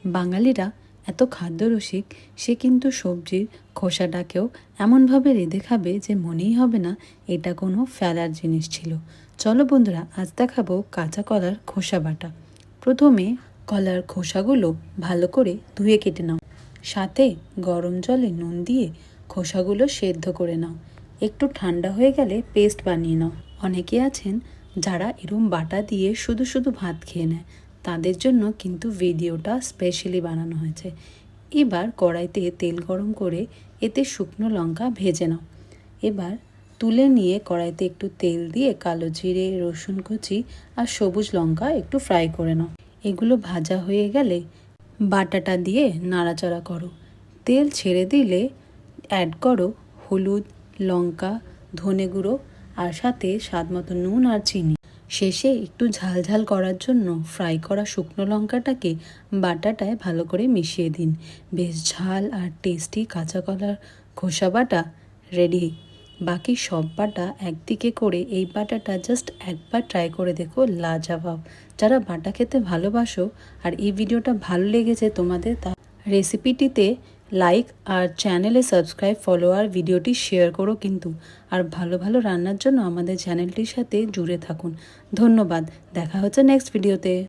বাঙালিরা এত খাদ্যরসিক, সে কিন্তু সবজির খোসাটাকেও এমনভাবে রেঁধে খাবে যে মনেই হবে না এটা কোনো ফেলার জিনিস ছিল। চলো বন্ধুরা, আজ দেখাবো কাঁচা কলার খোসা বাটা। প্রথমে কলার খোসাগুলো ভালো করে ধুয়ে কেটে নাও, সাথে গরম জলে নুন দিয়ে খোসাগুলো সেদ্ধ করে নাও। একটু ঠান্ডা হয়ে গেলে পেস্ট বানিয়ে নাও। অনেকে আছেন যারা এরম বাটা দিয়ে শুধু শুধু ভাত খেয়ে নেয়, তাদের জন্য কিন্তু ভিডিওটা স্পেশালি বানানো হয়েছে। এবার কড়াইতে তেল গরম করে এতে শুকনো লঙ্কা ভেজে নাও। এবার তুলে নিয়ে কড়াইতে একটু তেল দিয়ে কালো জিরে, রসুন কুচি আর সবুজ লঙ্কা একটু ফ্রাই করে নাও। এগুলো ভাজা হয়ে গেলে বাটাটা দিয়ে নাড়াচাড়া করো। তেল ছেড়ে দিলে অ্যাড করো হলুদ, লঙ্কা, ধনে গুঁড়ো আর সাথে স্বাদ মতো নুন আর চিনি। শেষে একটু ঝাল ঝাল করার জন্য ফ্রাই করা শুকনো লঙ্কাটাকে বাটাটায় ভালো করে মিশিয়ে দিন। বেশ ঝাল আর টেস্টি কাঁচা কলার খোসা বাটা রেডি। বাকি সব বাটা একদিকে করে এই বাটাটা জাস্ট একবার ট্রাই করে দেখো, লাজবাব। যারা বাটা খেতে ভালোবাসো আর এই ভিডিওটা ভালো লেগেছে তোমাদের, তা রেসিপিটিতে লাইক আর চ্যানেলে সাবস্ক্রাইব, ফলো আর ভিডিওটি শেয়ার করো কিন্তু। আর ভালো ভালো রান্নার জন্য আমাদের চ্যানেলটির সাথে জুড়ে থাকুন। ধন্যবাদ। দেখা হচ্ছে নেক্সট ভিডিওতে।